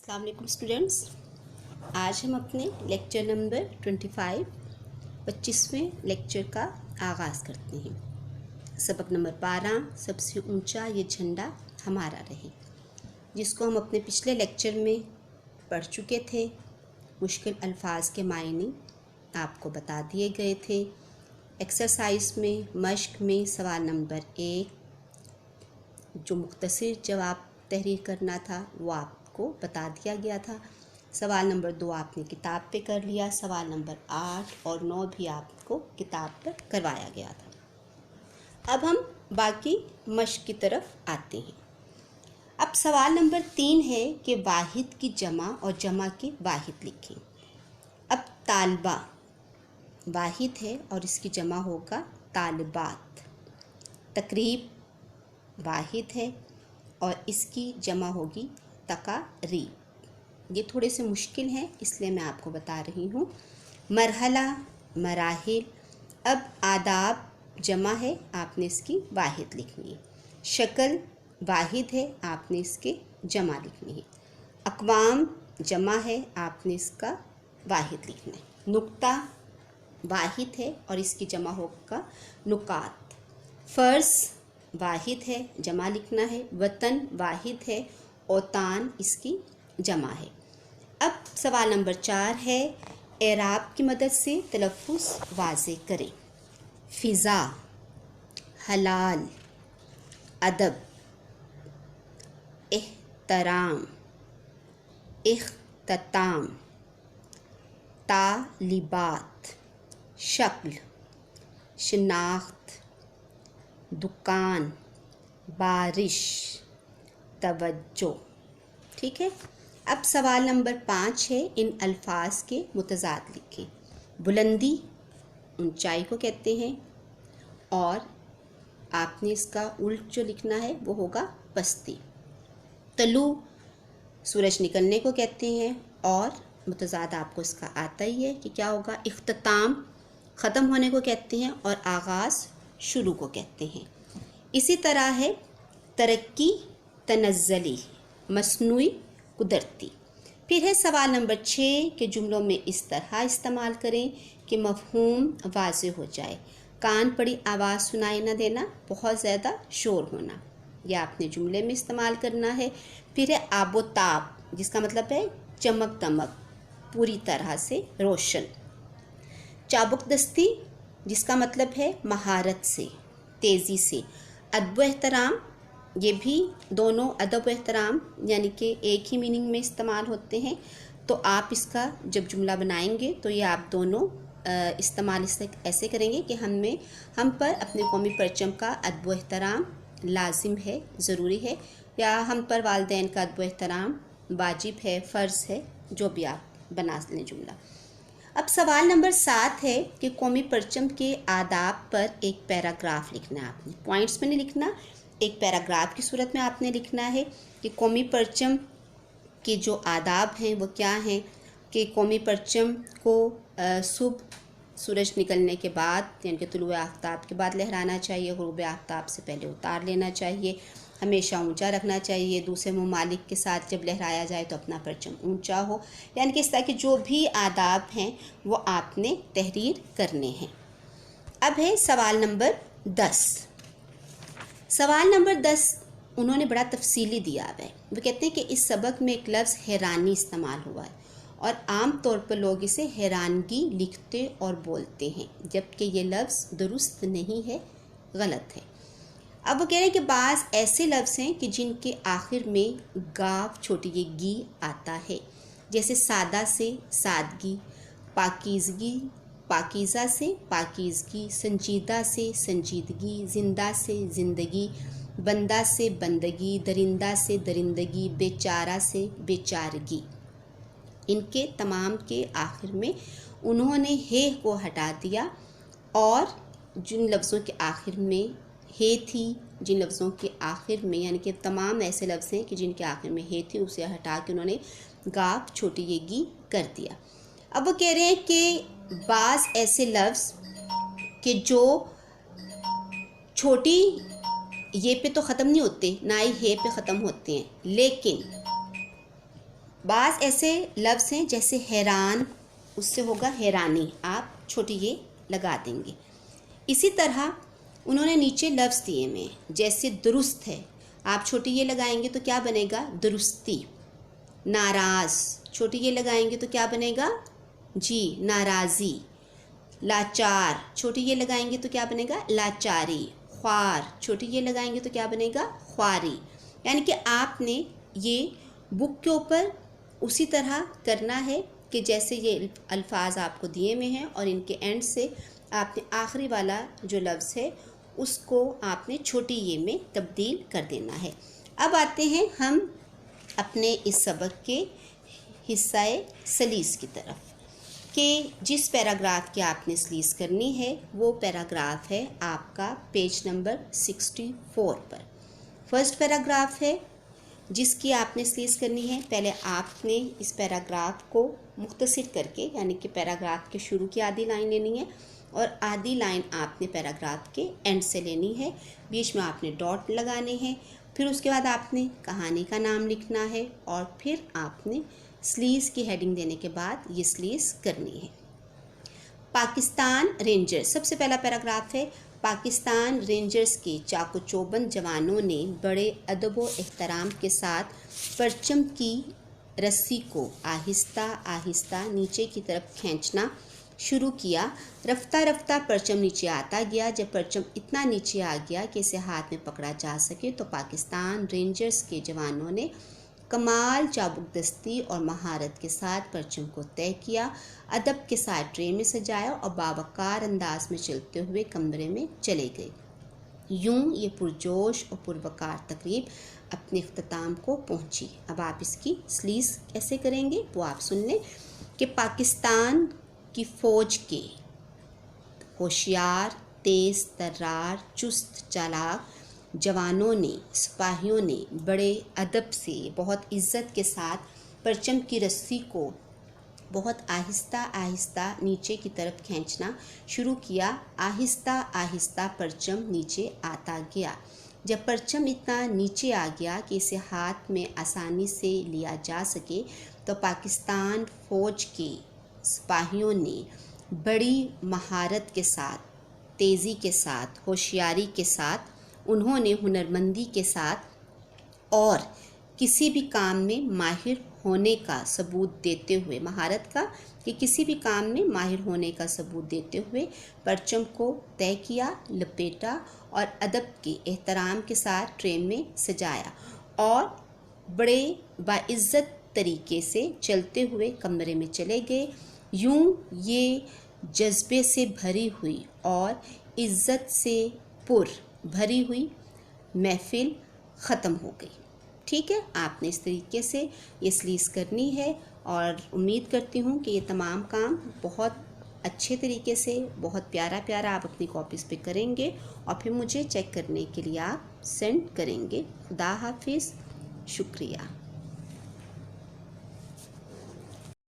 अस्सलाम वालेकुम स्टूडेंट्स। आज हम अपने लेक्चर नंबर 25वें लेक्चर का आगाज़ करते हैं। सबक नंबर 12 सबसे ऊंचा ये झंडा हमारा रहे, जिसको हम अपने पिछले लेक्चर में पढ़ चुके थे। मुश्किल अल्फाज के मायने आपको बता दिए गए थे। एक्सरसाइज में मश्क में सवाल नंबर 1 जो मुख्तसर जवाब तहरीर करना था वो आपको बता दिया गया था। सवाल नंबर 2 आपने किताब पे कर लिया। सवाल नंबर 8 और 9 भी आपको किताब पर करवाया गया था। अब हम बाकी मश्क की तरफ आते हैं। अब सवाल नंबर 3 है कि वाहिद की जमा और जमा की वाहिद लिखें। अब तालबा वाहिद है और इसकी जमा होगा तालिबात। तकरीब वाहिद है और इसकी जमा होगी तकारीब। ये थोड़े से मुश्किल हैं इसलिए मैं आपको बता रही हूँ। मरहला मराहिल। अब आदाब जमा है, आपने इसकी वाहिद लिखनी है। शक्ल वाहिद है, आपने इसके जमा लिखनी है। अक़वाम जमा है, आपने इसका वाहिद लिखना है। नुक्ता वाहिद है और इसकी जमा होगा नुकात। फ़र्ज़ वाहिद है, जमा लिखना है। वतन वाहिद है, औतान इसकी जमा है। अब सवाल नंबर 4 है एराब की मदद से तलफ़्फ़ुज़ वाज़े करें। फ़िज़ा, हलाल, अदब, एहतराम, इख्तिताम, तालिबात, शक्ल, शिनाख्त, दुकान, बारिश, तवज्जो। ठीक है। अब सवाल नंबर 5 है इन अल्फाज के मुतज़ाद लिखें। बुलंदी ऊंचाई को कहते हैं और आपने इसका उल्ट जो लिखना है वो होगा पस्ती। तलू सूरज निकलने को कहते हैं और मुतज़ाद आपको इसका आता ही है कि क्या होगा। इख्तिताम ख़त्म होने को कहते हैं और आगाज़ शुरू को कहते हैं। इसी तरह है तरक्की तनज़्ज़ली, मसनूई, कुदरती। फिर है सवाल नंबर 6 के जुमलों में इस तरह इस्तेमाल करें कि मफ़हूम वाज़े हो जाए। कान पड़ी आवाज़ सुनाई न देना, बहुत ज़्यादा शोर होना, यह आपने जुमले में इस्तेमाल करना है। फिर है आबो ताब, जिसका मतलब है चमक दमक, पूरी तरह से रोशन। चाबुक दस्ती, जिसका मतलब है महारत से, तेज़ी से। अदब एहतराम, ये भी दोनों अदब एहतराम यानी कि एक ही मीनिंग में इस्तेमाल होते हैं। तो आप इसका जब जुमला बनाएंगे तो ये आप दोनों इस्तेमाल इससे ऐसे करेंगे कि हम पर अपने कौमी परचम का अदब एहतराम लाजिम है, ज़रूरी है, या हम पर वालिदैन का अदब एहतराम वाजिब है, फ़र्ज़ है, जो भी आप बना लें जुमला। अब सवाल नंबर 7 है कि कौमी परचम के आदाब पर एक पैराग्राफ लिखना है। आपने पॉइंट्स में नहीं लिखना, एक पैराग्राफ की सूरत में आपने लिखना है कि कौमी परचम के जो आदाब हैं वो क्या हैं। कि कौमी परचम को सुबह सूरज निकलने के बाद यानी कि तुलुए आफ्ताब के बाद लहराना चाहिए, ग़ुरूब आफ्ताब से पहले उतार लेना चाहिए, हमेशा ऊंचा रखना चाहिए, दूसरे ममालिक के साथ जब लहराया जाए तो अपना परचम ऊंचा हो। यानी कि इस तरह के जो भी आदाब हैं वो आपने तहरीर करने हैं। अब है सवाल नंबर 10। सवाल नंबर 10 उन्होंने बड़ा तफसीली दिया है। वो कहते हैं कि इस सबक में एक लफ्ज़ हैरानी इस्तेमाल हुआ है और आम तौर पर लोग इसे हैरानगी लिखते और बोलते हैं, जबकि ये लफ्ज़ दुरुस्त नहीं है, गलत है। अब वो कह रहे हैं कि बाज़ ऐसे लफ्ज़ हैं कि जिनके आखिर में गाफ छोटी ये गी आता है, जैसे सादा से सादगी, पाकीज़गी पाकीज़ा से पाकीज़गी, संजीदा से संजीदगी, जिंदा से ज़िंदगी, बंदा से बंदगी, दरिंदा से दरिंदगी, बेचारा से बेचारगी। इनके तमाम के आखिर में उन्होंने हे को हटा दिया और जिन लफ्ज़ों के आखिर में हे थी, जिन लफ्ज़ों के आखिर में यानी कि तमाम ऐसे लफ्ज़ हैं कि जिनके आखिर में हे थी उसे हटा के उन्होंने गाफ छोटी ये गी कर दिया। अब वो कह रहे हैं कि बाज़ ऐसे लफ्ज़ कि जो छोटी ये पे तो ख़त्म नहीं होते, ना ही हे पे ख़त्म होते हैं, लेकिन بعض ایسے لفظ ہیں جیسے حیران، اس سے ہوگا حیرانی، آپ چھوٹی یہ لگا دیں گے۔ اسی طرح انہوں نے نیچے لفظ دیے میں جیسے درست ہے، آپ چھوٹی یہ لگائیں گے تو کیا بنے گا؟ درستی۔ ناراض، چھوٹی یہ لگائیں گے تو کیا بنے گا؟ جی ناراضی۔ لاچار، چھوٹی یہ لگائیں گے تو کیا بنے گا؟ لاچاری۔ خوار، چھوٹی یہ لگائیں گے تو کیا بنے گا؟ خواری۔ یعنی کہ آپ نے یہ بک کے اوپر اسی طرح کرنا ہے کہ جیسے یہ الفاظ آپ کو دیے میں ہیں، اور ان کے اینڈ سے آپ نے آخری والا جو لفظ ہے اس کو آپ نے چھوٹی یہ میں تبدیل کر دینا ہے۔ اب آتے ہیں ہم اپنے اس سبق کے حصہ سلیس کی طرف، کہ جس پیراگراف کی آپ نے سلیس کرنی ہے وہ پیراگراف ہے آپ کا پیج نمبر 64 پر۔ فرسٹ پیراگراف ہے جس کی آپ نے سلیس کرنی ہے۔ پہلے آپ نے اس پیراگراف کو مختصر کر کے، یعنی کہ پیراگراف کے شروع کی آدھی لائن لینی ہے اور آدھی لائن آپ نے پیراگراف کے اینڈ سے لینی ہے، بیچ میں آپ نے ڈاٹ لگانے ہیں، پھر اس کے بعد آپ نے کہانی کا نام لکھنا ہے، اور پھر آپ نے سلیس کی ہیڈنگ دینے کے بعد یہ سلیس کرنی ہے۔ پاکستان رینجرز، سب سے پہلا پیراگراف ہے، پاکستان رینجرز کے چاق و چوبند جوانوں نے بڑے ادب و احترام کے ساتھ پرچم کی رسی کو آہستہ آہستہ نیچے کی طرف کھینچنا شروع کیا۔ رفتہ رفتہ پرچم نیچے آتا گیا۔ جب پرچم اتنا نیچے آ گیا کہ اسے ہاتھ میں پکڑا جا سکے تو پاکستان رینجرز کے جوانوں نے کمال چابک دستی اور مہارت کے ساتھ پرچم کو طے کیا، ادب کے ساتھ ٹرے میں سجایا اور باوقار انداز میں چلتے ہوئے کمرے میں چلے گئے۔ یوں یہ پرجوش اور پروقار تقریب اپنے اختتام کو پہنچی۔ اب آپ اس کی سلیس کیسے کریں گے وہ آپ سن لیں، کہ پاکستان کی فوج کے ہوشیار، تیز ترار، چست چالاک جوانوں نے، سپاہیوں نے بڑے ادب سے، بہت عزت کے ساتھ پرچم کی رسی کو بہت آہستہ آہستہ نیچے کی طرف کھینچنا شروع کیا۔ آہستہ آہستہ پرچم نیچے آتا گیا۔ جب پرچم اتنا نیچے آ گیا کہ اسے ہاتھ میں آسانی سے لیا جا سکے تو پاکستان فوج کے سپاہیوں نے بڑی مہارت کے ساتھ، تیزی کے ساتھ، ہوشیاری کے ساتھ، انہوں نے ہنرمندی کے ساتھ اور کسی بھی کام میں ماہر ہونے کا ثبوت دیتے ہوئے، مہارت کا کہ کسی بھی کام میں ماہر ہونے کا ثبوت دیتے ہوئے پرچم کو طے کیا، لپیٹا اور ادب کے احترام کے ساتھ ٹرے میں سجایا، اور بڑے باعزت طریقے سے چلتے ہوئے کمرے میں چلے گئے۔ یوں یہ جذبے سے بھری ہوئی اور عزت سے پر بھری ہوئی محفل ختم ہو گئی۔ ٹھیک ہے، آپ نے اس طریقے سے یہ سلیس کرنی ہے، اور امید کرتی ہوں کہ یہ تمام کام بہت اچھے طریقے سے، بہت پیارا پیارا آپ اپنی کاپیز پہ کریں گے، اور پھر مجھے چیک کرنے کے لیے آپ سینڈ کریں گے۔ خدا حافظ، شکریہ۔